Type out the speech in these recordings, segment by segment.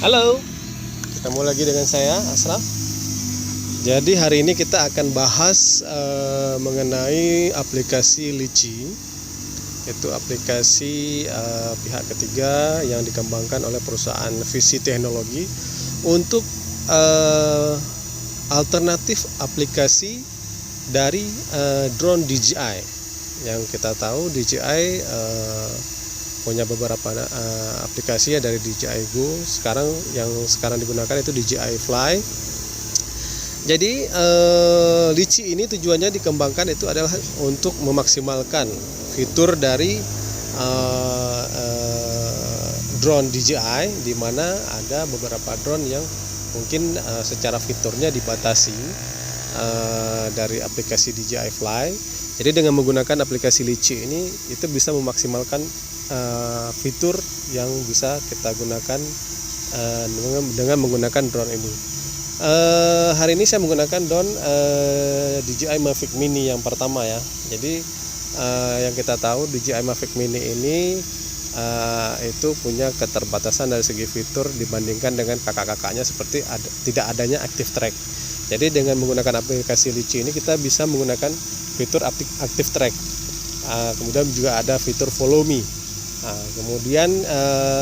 Halo, ketemu lagi dengan saya Asraf. Jadi hari ini kita akan bahas mengenai aplikasi Litchi. Itu aplikasi pihak ketiga yang dikembangkan oleh perusahaan Visi Teknologi untuk alternatif aplikasi dari drone DJI. Yang kita tahu DJI punya beberapa aplikasi ya dari DJI Go. Yang sekarang digunakan itu DJI Fly. Jadi Litchi ini tujuannya dikembangkan itu adalah untuk memaksimalkan fitur dari drone DJI, di mana ada beberapa drone yang mungkin secara fiturnya dibatasi dari aplikasi DJI Fly. Jadi dengan menggunakan aplikasi Litchi ini itu bisa memaksimalkan fitur yang bisa kita gunakan dengan menggunakan drone ini. Hari ini saya menggunakan drone DJI Mavic Mini yang pertama ya. Jadi yang kita tahu DJI Mavic Mini ini itu punya keterbatasan dari segi fitur dibandingkan dengan kakak-kakaknya seperti tidak adanya active track. Jadi dengan menggunakan aplikasi Litchi ini kita bisa menggunakan fitur active track. Kemudian juga ada fitur follow me. Kemudian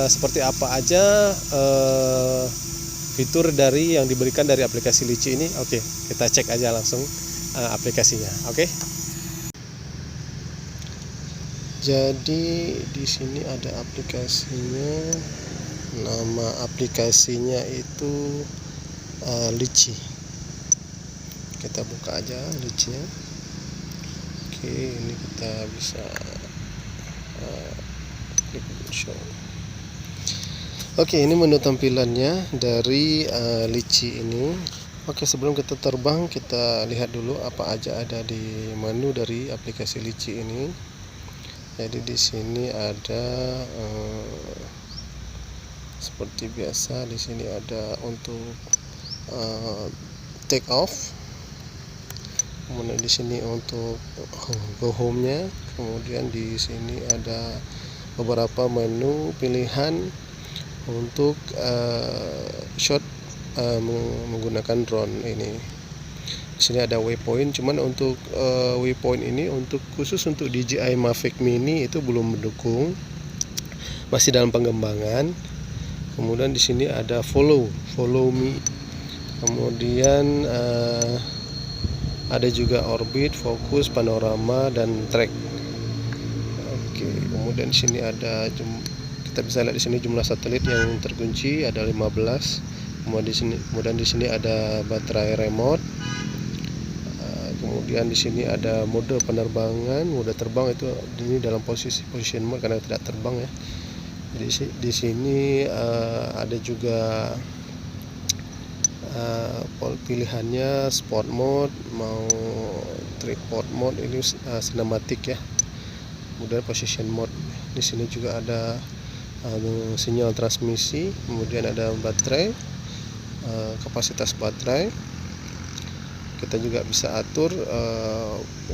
seperti apa aja fitur dari yang diberikan dari aplikasi Litchi ini? Oke, kita cek aja langsung aplikasinya. Oke. Jadi di sini ada aplikasinya. Nama aplikasinya itu Litchi. Kita buka aja Litchi-nya. Oke, ini kita bisa klik show. Oke, ini menu tampilannya dari Litchi ini. Oke, sebelum kita terbang kita lihat dulu apa aja ada di menu dari aplikasi Litchi ini. Jadi di sini ada seperti biasa, di sini ada untuk take off. Kemudian di sini untuk go home-nya. Kemudian di sini ada beberapa menu pilihan untuk shot menggunakan drone ini. Di sini ada waypoint, cuman untuk waypoint ini khusus untuk DJI Mavic Mini itu belum mendukung, masih dalam pengembangan. Kemudian di sini ada follow me. Kemudian ada juga orbit, fokus, panorama, dan track. Oke, kemudian di sini ada kita bisa lihat di sini jumlah satelit yang terkunci ada 15. Kemudian di sini ada baterai remote. Kemudian di sini ada mode penerbangan, mode terbang itu ini dalam position mode karena tidak terbang ya. Jadi di sini ada juga pilihannya sport mode, mau tripod mode, ini cinematic ya. Kemudian position mode. Di sini juga ada sinyal transmisi, kemudian ada baterai, kapasitas baterai. Kita juga bisa atur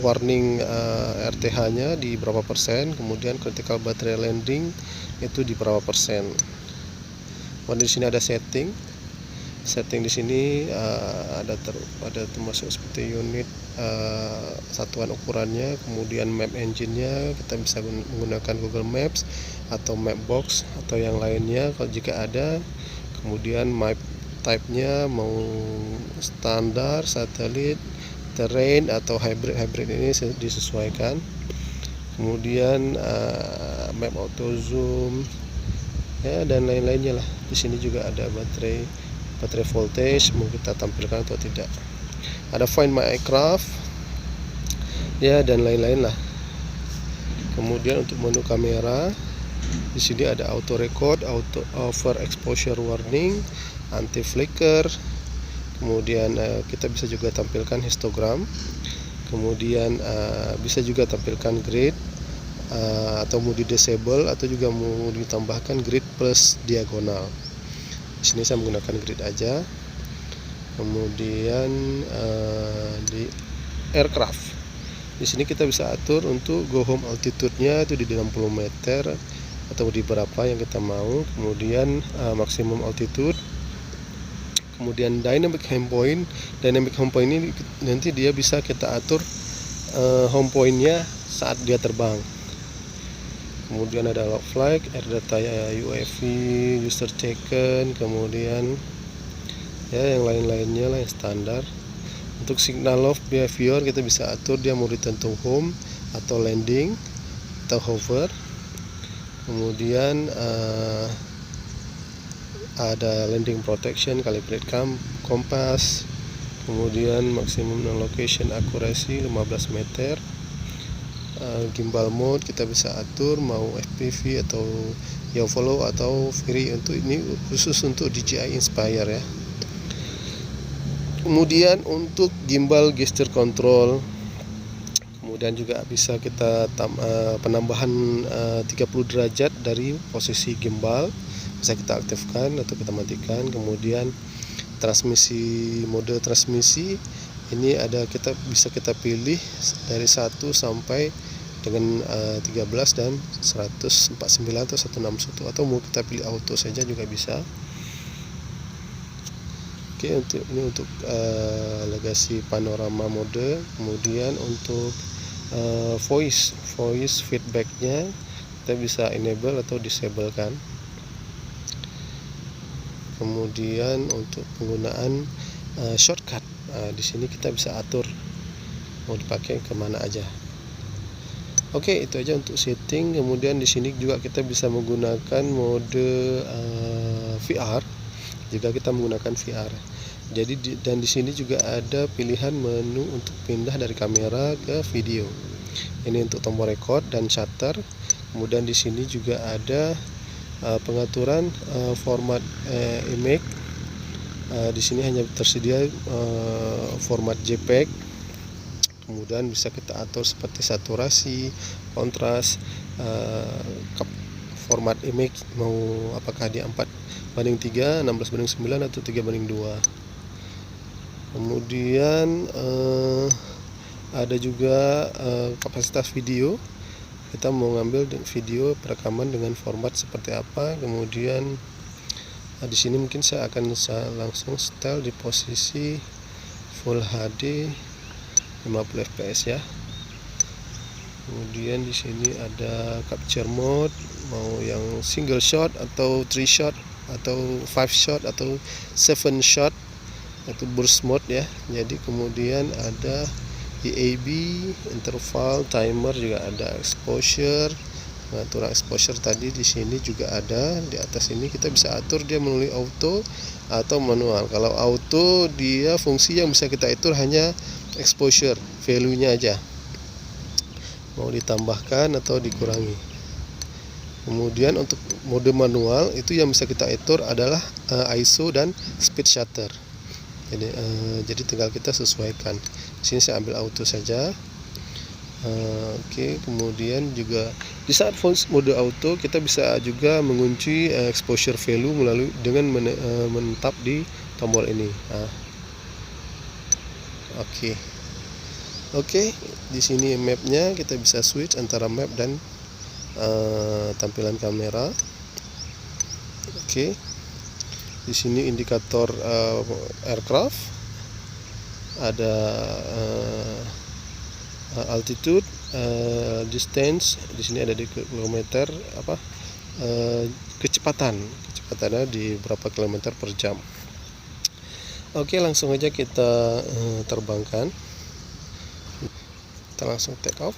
warning RTH-nya di berapa persen, kemudian critical battery landing itu di berapa persen. Kemudian di sini ada setting di sini ada termasuk seperti unit satuan ukurannya, kemudian map engine-nya kita bisa menggunakan Google Maps atau Mapbox atau yang lainnya kalau jika ada. Kemudian map type-nya mau standar, satelit, terrain atau hybrid ini disesuaikan. Kemudian map auto zoom ya dan lain-lainnya lah. Di sini juga ada baterai voltage mau kita tampilkan atau tidak. Ada find my aircraft ya dan lain-lain lah. Kemudian untuk menu kamera di sini ada auto record, auto overexposure warning, anti flicker. Kemudian kita bisa juga tampilkan histogram. Kemudian bisa juga tampilkan grid atau mau di disable atau juga mau ditambahkan grid plus diagonal. Di sini saya menggunakan grid aja. Kemudian di aircraft, di sini kita bisa atur untuk go home altitude-nya itu di 60 meter, atau di berapa yang kita mau. Kemudian maksimum altitude, kemudian dynamic home point. Dynamic home point ini nanti dia bisa kita atur home pointnya saat dia terbang. Kemudian ada log flight, air data UAV, user taken, kemudian ya yang lain-lainnya lah yang standar. Untuk signal of behavior kita bisa atur dia mau return to home atau landing atau hover. Kemudian ada landing protection, calibrate compass, kemudian maximum location accuracy 15 meter. Gimbal mode kita bisa atur mau FPV atau yaw follow atau free, untuk ini khusus untuk DJI Inspire ya. Kemudian untuk gimbal gesture control, kemudian juga bisa kita penambahan 30 derajat dari posisi gimbal, bisa kita aktifkan atau kita matikan. Kemudian transmisi, mode transmisi ini ada, bisa kita pilih dari 1 sampai dengan 13 dan 149 atau 161, atau mau kita pilih auto saja juga bisa. Oke, untuk legasi panorama mode. Kemudian untuk voice feedbacknya kita bisa enable atau disable kan. Kemudian untuk penggunaan shortcut, di sini kita bisa atur mau dipakai kemana aja. Oke, itu aja untuk setting. Kemudian di sini juga kita bisa menggunakan mode VR jika kita menggunakan VR. Jadi dan di sini juga ada pilihan menu untuk pindah dari kamera ke video. Ini untuk tombol record dan shutter. Kemudian di sini juga ada pengaturan format image. Di sini hanya tersedia format JPEG. Kemudian bisa kita atur seperti saturasi, kontras, format image mau apakah di 4:3, 16:9 atau 3:2. Kemudian ada juga kapasitas video. Kita mau ngambil video perekaman dengan format seperti apa. Kemudian di sini mungkin saya akan langsung setel di posisi Full HD 50 fps ya. Kemudian di sini ada capture mode, mau yang single shot atau 3 shot atau 5 shot atau 7 shot atau burst mode ya. Jadi kemudian ada EAB, interval, timer, juga ada exposure. Pengaturan exposure tadi di sini juga ada. Di atas ini kita bisa atur dia melalui auto atau manual. Kalau auto dia fungsi yang bisa kita atur hanya exposure, value-nya aja, mau ditambahkan atau dikurangi. Kemudian untuk mode manual itu yang bisa kita atur adalah ISO dan speed shutter. Jadi tinggal kita sesuaikan. Di sini saya ambil auto saja. Oke, kemudian juga di saat mode auto kita bisa juga mengunci exposure value melalui dengan menetap di tombol ini. Oke, di sini mapnya kita bisa switch antara map dan tampilan kamera. Oke, di sini indikator aircraft, ada altitude, distance. Di sini ada di kilometer kecepatannya di berapa kilometer per jam. Oke, langsung aja kita terbangkan. Kita langsung take off.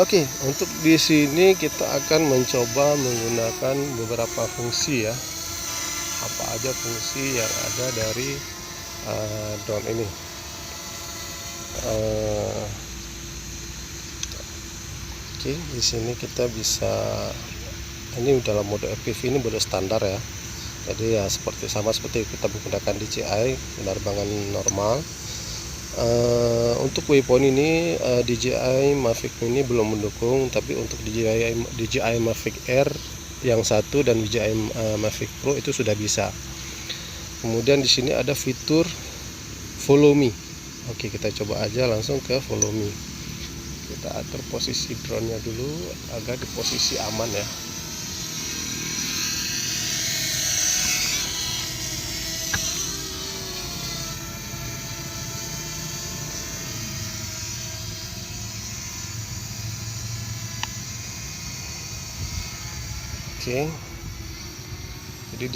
Oke, untuk di sini kita akan mencoba menggunakan beberapa fungsi ya. Apa aja fungsi yang ada dari drone ini. Oke, di sini kita bisa, ini dalam mode FPV, ini mode standar ya. Jadi ya sama seperti kita menggunakan DJI penerbangan normal. Untuk waypoint ini DJI Mavic Mini belum mendukung, tapi untuk DJI Mavic Air yang 1 dan DJI Mavic Pro itu sudah bisa. Kemudian di sini ada fitur Follow Me. Oke, kita coba aja langsung ke volume. Kita atur posisi drone-nya dulu agar di posisi aman ya. Oke. Jadi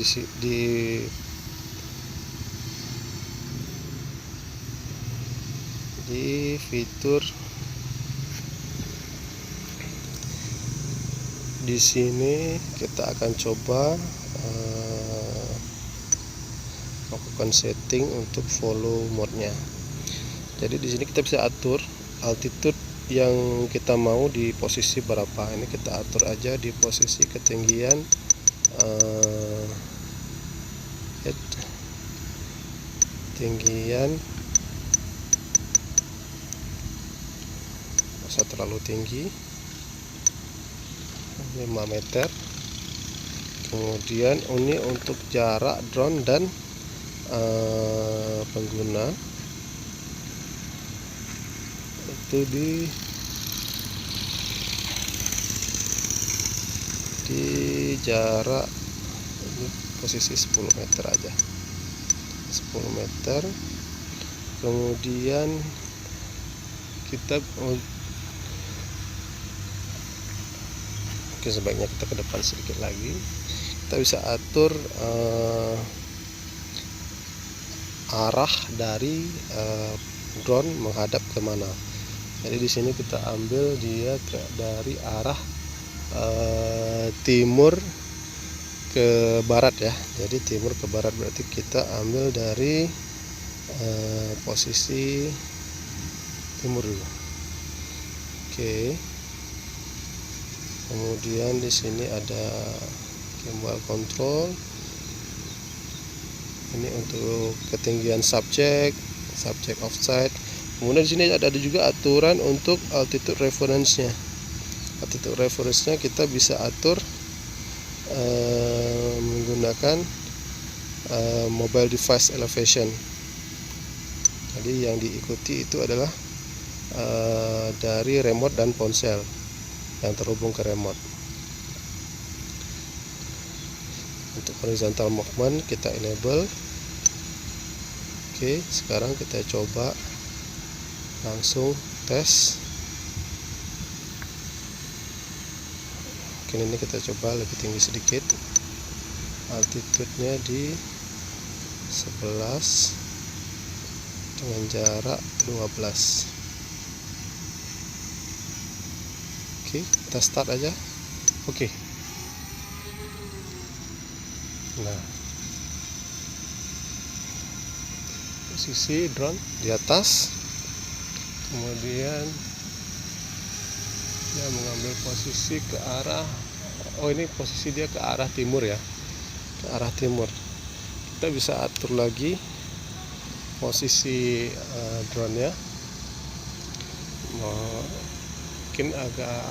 di fitur di sini kita akan coba lakukan setting untuk follow mode-nya. Jadi di sini kita bisa atur altitude yang kita mau di posisi berapa. Ini kita atur aja di posisi ketinggian ketinggian masa terlalu tinggi 5 meter. Kemudian ini untuk jarak drone dan pengguna itu di jarak ini posisi 10 meter aja, 10 meter. Kemudian kita mungkin sebaiknya kita ke depan sedikit lagi. Kita bisa atur arah dari drone menghadap kemana. Jadi di sini kita ambil dia dari arah timur ke barat ya. Jadi timur ke barat berarti kita ambil dari posisi timur dulu. Oke. Kemudian di sini ada gimbal control. Ini untuk ketinggian subjek offset. Kemudian di sini ada juga aturan untuk altitude reference-nya. Altitude reference-nya kita bisa atur menggunakan mobile device elevation. Jadi yang diikuti itu adalah dari remote dan ponsel yang terhubung ke remote. Untuk horizontal movement kita enable. Oke, sekarang kita coba langsung tes. Mungkin ini kita coba lebih tinggi sedikit, altitude-nya di 11 dengan jarak 12. Oke, kita start aja. Oke. Nah, posisi drone di atas, kemudian dia mengambil posisi ke arah, ini posisi dia ke arah timur ya, ke arah timur. Kita bisa atur lagi posisi drone-nya, mungkin agak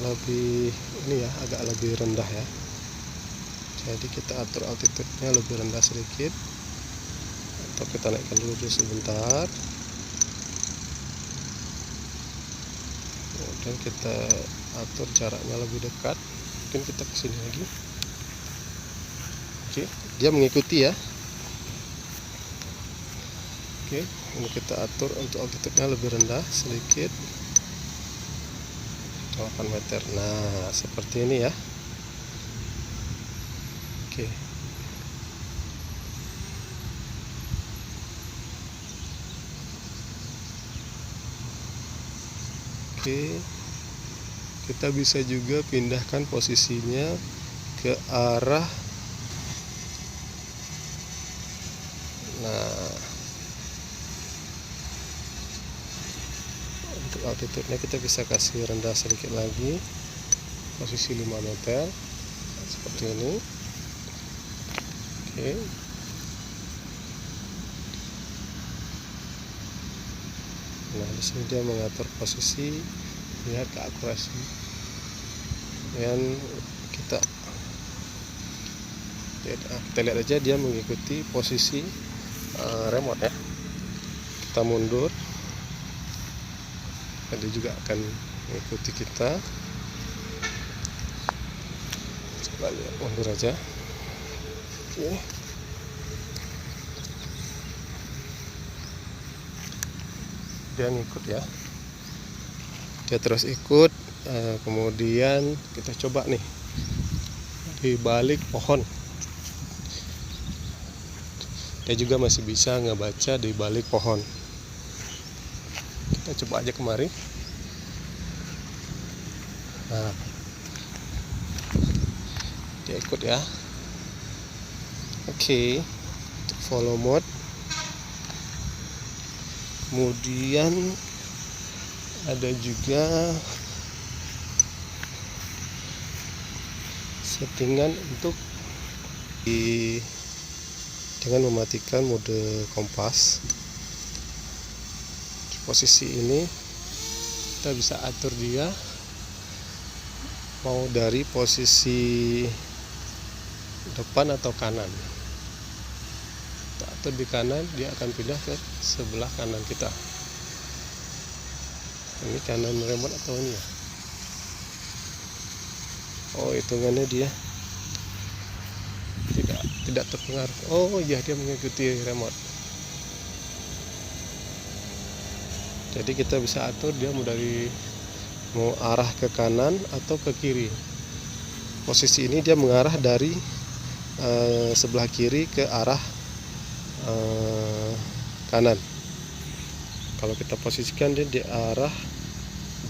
lebih ini ya, agak lebih rendah ya. Jadi kita atur altitude-nya lebih rendah sedikit, atau kita naikkan dulu sebentar. Kemudian kita atur jaraknya lebih dekat, mungkin kita kesini lagi. Oke, dia mengikuti ya. Oke, ini kita atur untuk altitude-nya lebih rendah sedikit, 8 meter. Nah, seperti ini ya. Oke. Oke. Kita bisa juga pindahkan posisinya ke arah. Nah, untuk altitude-nya kita bisa kasih rendah sedikit lagi, posisi 5 meter seperti ini. Oke. Nah, di sini dia mengatur posisi, lihat ke akurasi. Dan kita lihat aja dia mengikuti posisi remote ya. kita mundur, dia juga akan mengikuti kita. Coba lihat, mundur aja. Oke. Dia ngikut ya, dia terus ikut. Kemudian kita coba nih di balik pohon, dia juga masih bisa ngebaca di balik pohon. Kita coba aja kemari. Nah, dia ikut ya. Oke, follow mode. Kemudian ada juga settingan untuk dengan mematikan mode kompas. Di posisi ini kita bisa atur dia mau dari posisi depan atau kanan. Kita atur di kanan, dia akan pindah ke sebelah kanan kita. Ini kanan remote atau ini ya? Oh, hitungannya dia tidak terpengaruh. Oh iya, dia mengikuti remote. Jadi kita bisa atur dia mau arah ke kanan atau ke kiri. Posisi ini dia mengarah dari sebelah kiri ke arah kanan. Kalau kita posisikan dia di arah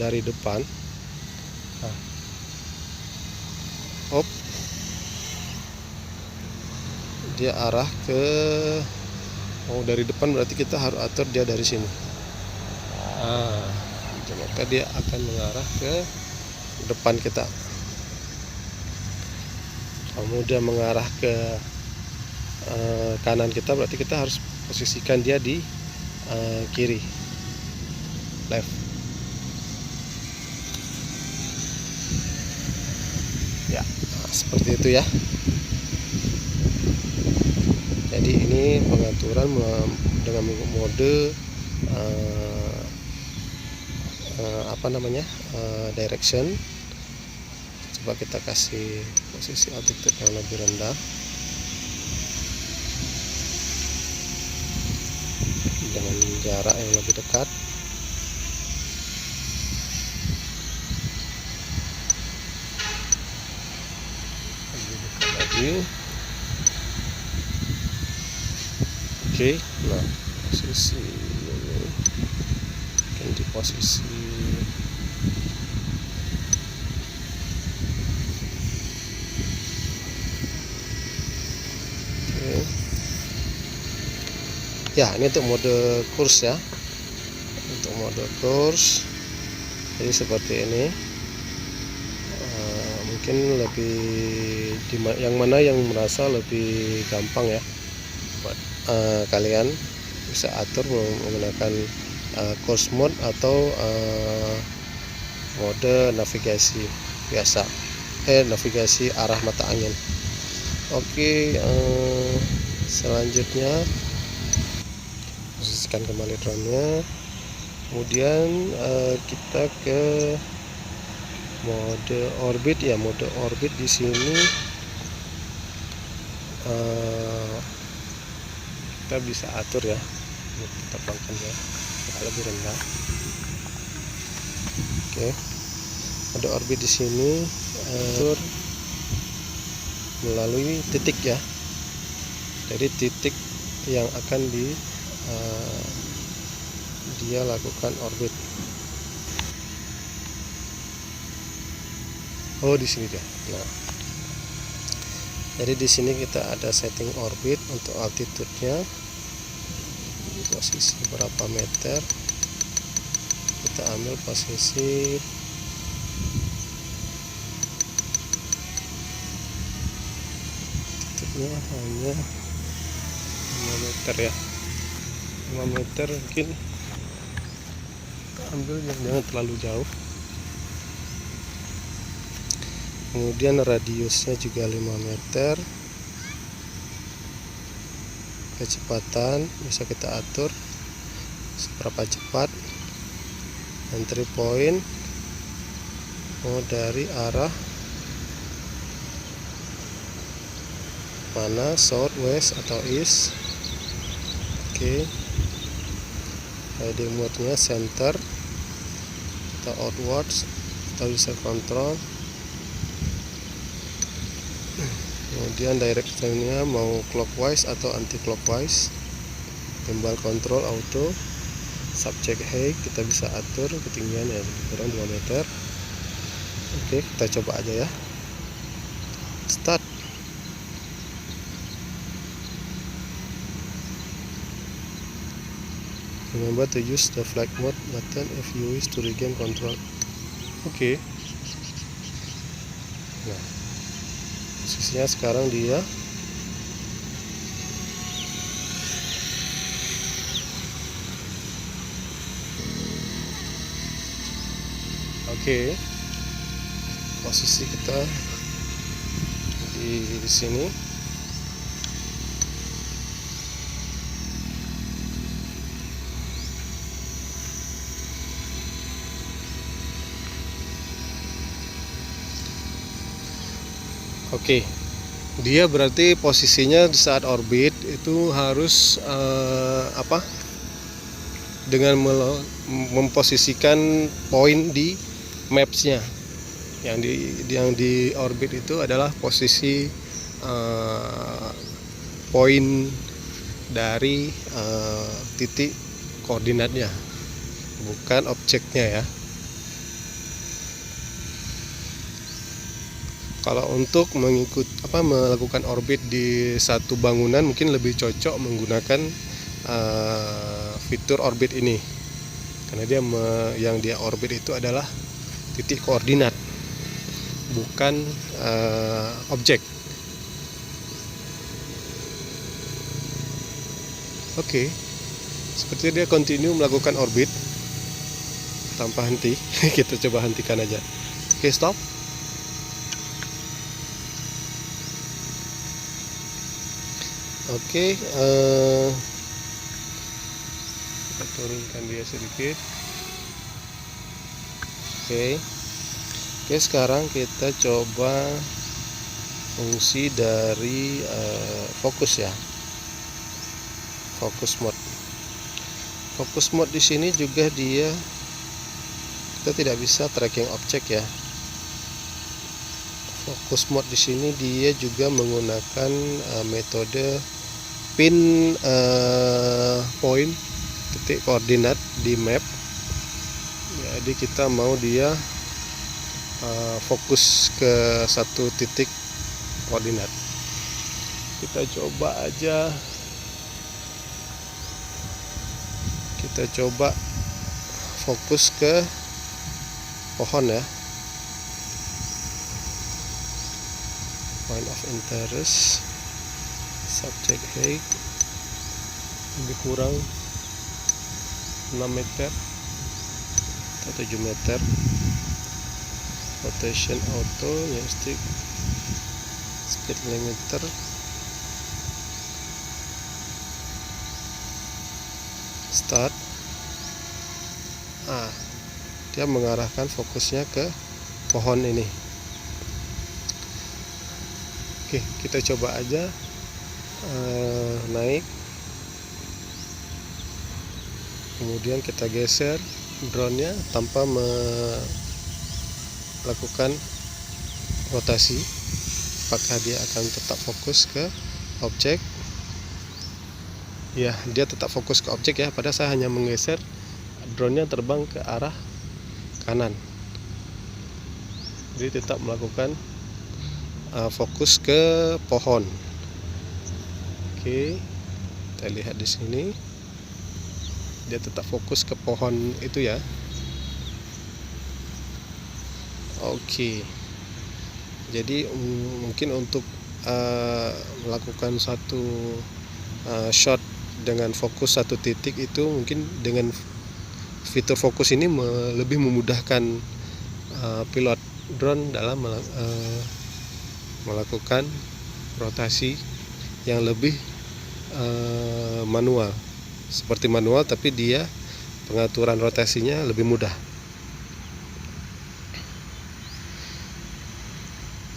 dari depan. Nah, hop, dia arah ke dari depan, berarti kita harus atur dia dari sini. Nah, maka dia akan mengarah ke depan kita. Kemudian mengarah ke kanan kita, berarti kita harus posisikan dia di kiri, left. Ya, seperti itu ya. Jadi ini pengaturan dengan mode direction. Coba kita kasih posisi altitude yang lebih rendah dengan jarak yang lebih dekat. Lebih dekat lagi. Oke, nah posisi ini kan di posisi ya, ini untuk mode kurs ya. Untuk mode kurs, jadi seperti ini. Mungkin lebih yang mana yang merasa lebih gampang ya buat kalian bisa atur menggunakan course mode atau mode navigasi biasa, navigasi arah mata angin. Oke, selanjutnya posisikan kembali drone-nya. Kemudian kita ke mode orbit ya. Mode orbit di sini kita bisa atur ya, kita terbangkan ya lebih rendah. Oke, mode orbit di sini atur melalui titik ya. Jadi titik yang akan dia lakukan orbit. Oh, di sini dia. Nah, jadi di sini kita ada setting orbit untuk altitude-nya, posisi berapa meter. Kita ambil posisi altitude-nya hanya 5 meter ya. 5 meter mungkin ambil yang jangan terlalu jauh. Kemudian radiusnya juga 5 meter. Kecepatan bisa kita atur seberapa cepat. Entry point mau dari arah mana, south, west atau east. Oke. Heading mode-nya center atau outwards atau user control. Kemudian direction-nya mau clockwise atau anti clockwise. Gimbal control auto. Subject height kita bisa atur ketinggian ya kurang 2 meter. Oke, kita coba aja ya. Start. Remember to use the flight mode button if you wish to regain control. Oke. Nah, posisinya sekarang dia posisi kita di sini. Dia berarti posisinya di saat orbit itu harus dengan memposisikan poin di maps-nya. Yang di orbit itu adalah posisi poin dari titik koordinatnya, bukan objeknya ya. Kalau untuk melakukan orbit di satu bangunan mungkin lebih cocok menggunakan fitur orbit ini, karena dia yang dia orbit itu adalah titik koordinat, bukan objek. Seperti dia continue melakukan orbit tanpa henti. Kita coba hentikan aja. Stop. Kita turunkan dia sedikit. Sekarang kita coba fungsi dari fokus ya. Fokus mode di sini juga kita tidak bisa tracking objek ya. Fokus mode di sini dia juga menggunakan metode pin point titik koordinat di map. Jadi kita mau dia fokus ke satu titik koordinat. Kita coba aja. Kita coba fokus ke pohon ya. Point of interest, subject height lebih kurang 6 meter atau 7 meter. Rotation auto, joystick, speed limiter, start. Dia mengarahkan fokusnya ke pohon ini. Kita coba aja naik, kemudian kita geser drone-nya tanpa melakukan rotasi. Apakah dia akan tetap fokus ke objek? Ya, dia tetap fokus ke objek ya, padahal saya hanya menggeser drone-nya terbang ke arah kanan. Jadi tetap melakukan fokus ke pohon. Kita lihat di sini, dia tetap fokus ke pohon itu ya. Jadi mungkin untuk melakukan satu shot dengan fokus satu titik itu mungkin dengan fitur fokus ini lebih memudahkan pilot drone dalam melakukan rotasi yang lebih manual, seperti manual tapi dia pengaturan rotasinya lebih mudah.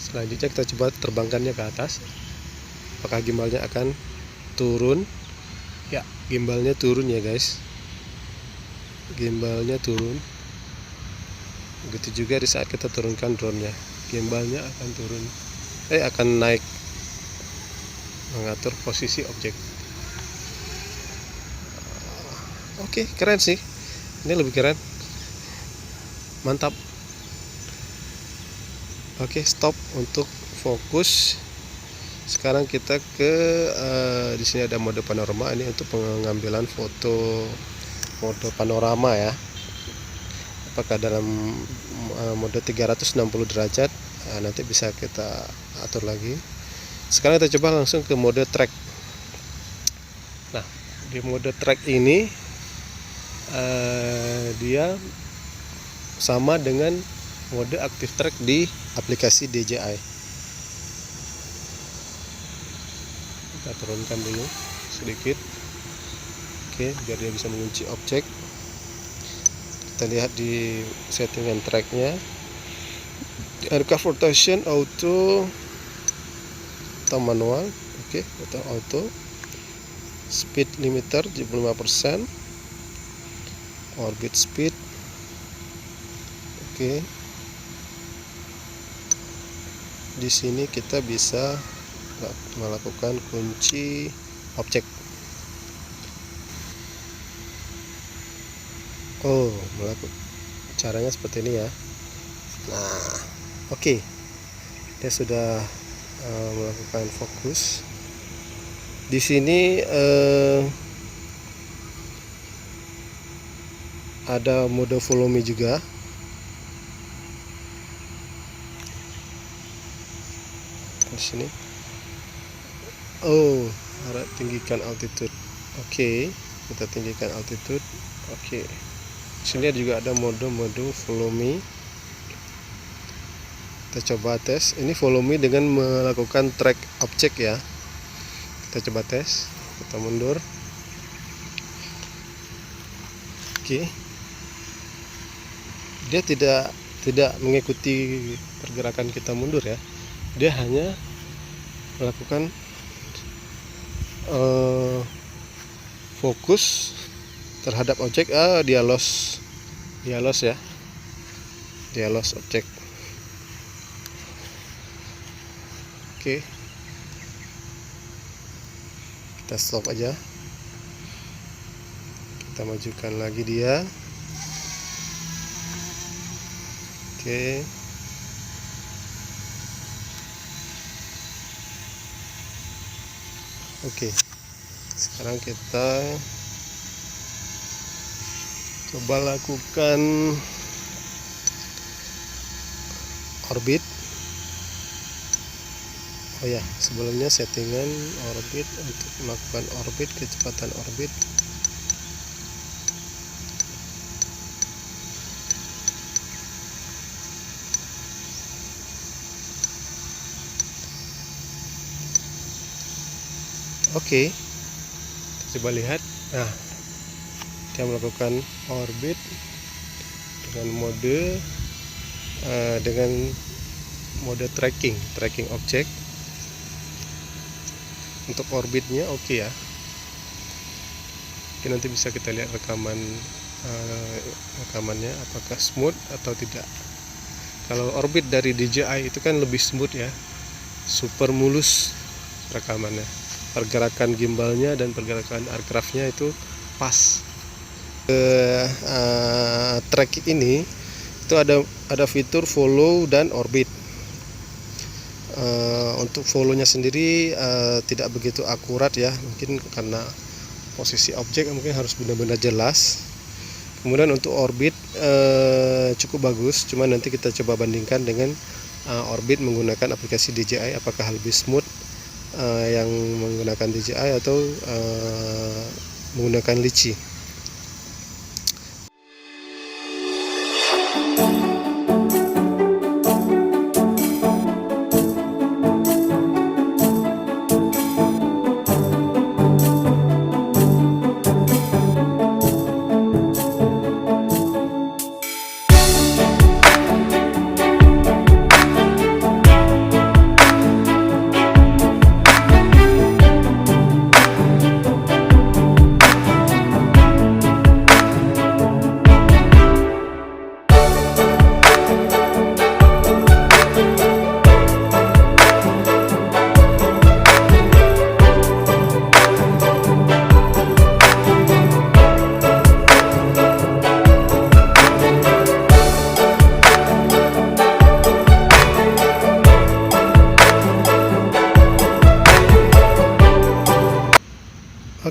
Selanjutnya kita coba terbangkannya ke atas. Apakah gimbalnya akan turun? Ya, gimbalnya turun ya guys. Gimbalnya turun. Begitu juga di saat kita turunkan drone-nya, gimbalnya akan turun. Akan naik, mengatur posisi objek. Oke, keren sih. Ini lebih keren. Mantap. Oke, stop untuk fokus. Sekarang kita ke di sini ada mode panorama. Ini untuk pengambilan foto mode panorama ya. Apakah dalam mode 360 derajat? Nanti bisa kita atur lagi. Sekarang kita coba langsung ke mode track. Nah, di mode track ini dia sama dengan mode active track di aplikasi DJI. Kita turunkan dulu sedikit, oke, biar dia bisa mengunci objek. Kita lihat di settingan tracknya, aircraft rotation auto atau manual, oke, atau auto, speed limiter 75%, orbit speed, oke. Di sini kita bisa melakukan kunci objek. Caranya seperti ini ya. Nah, oke. Dia sudah melakukan fokus. Di sini ada mode follow me juga. Di sini. Harap tinggikan altitude. Oke, kita tinggikan altitude. Oke. Di sini juga ada mode follow me. Kita coba tes. Ini follow me dengan melakukan track objek ya. Kita coba tes. Kita mundur. Oke. Dia tidak mengikuti pergerakan kita mundur ya. Dia hanya melakukan fokus terhadap objek. Dia lost ya, dia lost objek. Oke, kita stop aja, kita majukan lagi dia. Oke, sekarang kita coba lakukan orbit. Sebelumnya settingan orbit. Untuk melakukan orbit, kecepatan orbit. Oke, coba lihat. Nah, dia melakukan orbit dengan mode tracking objek. Untuk orbitnya oke ya. Oke, nanti bisa kita lihat rekamannya apakah smooth atau tidak. Kalau orbit dari DJI itu kan lebih smooth ya, super mulus rekamannya. Pergerakan gimbalnya dan pergerakan aircraftnya itu pas. Track ini itu ada fitur follow dan orbit. Untuk follow-nya sendiri tidak begitu akurat ya, mungkin karena posisi objek mungkin harus benar-benar jelas. Kemudian untuk orbit cukup bagus, cuma nanti kita coba bandingkan dengan orbit menggunakan aplikasi DJI, apakah lebih smooth yang menggunakan DJI atau menggunakan Litchi.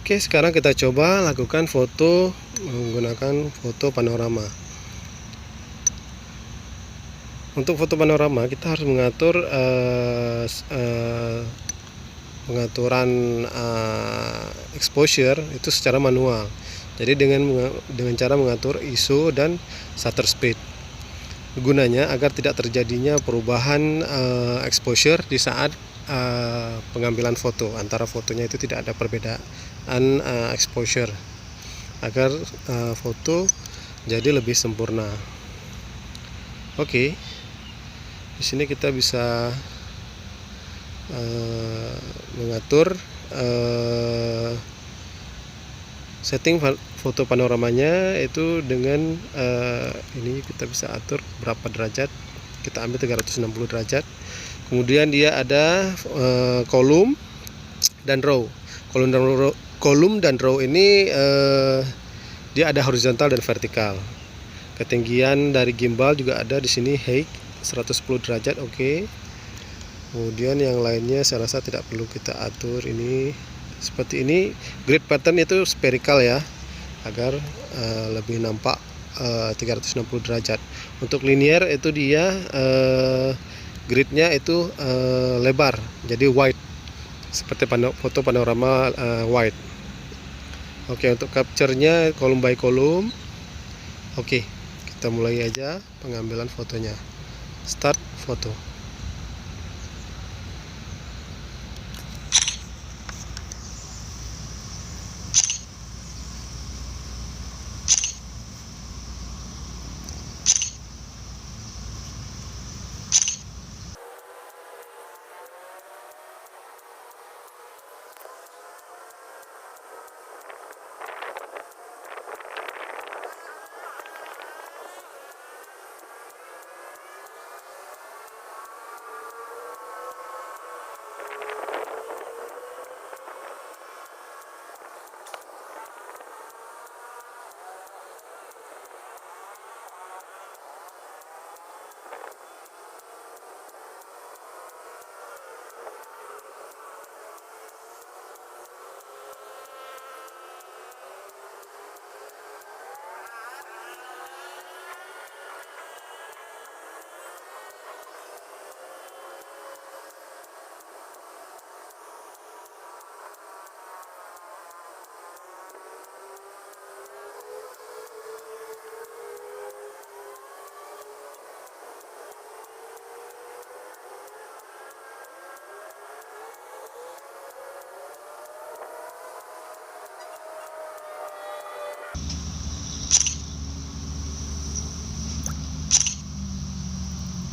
Oke, sekarang kita coba lakukan foto menggunakan foto panorama. Untuk foto panorama kita harus mengatur pengaturan exposure itu secara manual. Jadi dengan cara mengatur ISO dan shutter speed. Gunanya agar tidak terjadinya perubahan exposure di saat pengambilan foto. Antara fotonya itu tidak ada perbedaan exposure, agar foto jadi lebih sempurna. Oke, di sini kita bisa mengatur setting foto panoramanya itu dengan ini kita bisa atur berapa derajat. Kita ambil 360 derajat. Kemudian dia ada kolom dan row. Kolom dan row ini dia ada horizontal dan vertikal. Ketinggian dari gimbal juga ada di sini, height 110 derajat. Oke. Kemudian yang lainnya saya rasa tidak perlu kita atur. Ini seperti ini. Grid pattern itu spherical ya, agar lebih nampak 360 derajat. Untuk linear itu dia gridnya itu lebar, jadi wide, seperti foto panorama wide. Oke, untuk capture-nya kolom by kolom. Oke, kita mulai aja pengambilan fotonya. Start foto.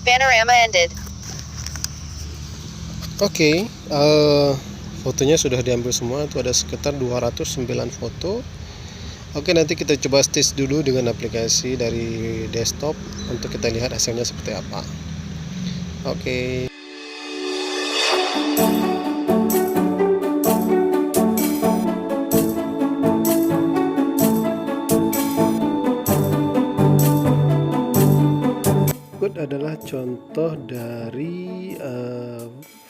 Panorama ended. Oke, fotonya sudah diambil semua. Itu ada sekitar 209 foto. Oke, nanti kita coba stage dulu dengan aplikasi dari desktop untuk kita lihat hasilnya seperti apa. Oke. Adalah contoh dari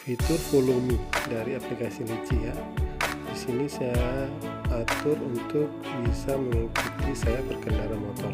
fitur follow me dari aplikasi Litchi ya. Di sini saya atur untuk bisa mengikuti saya berkendara motor.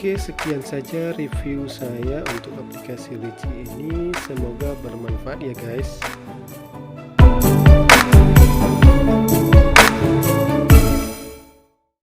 Oke, sekian saja review saya untuk aplikasi Litchi ini. Semoga bermanfaat ya guys.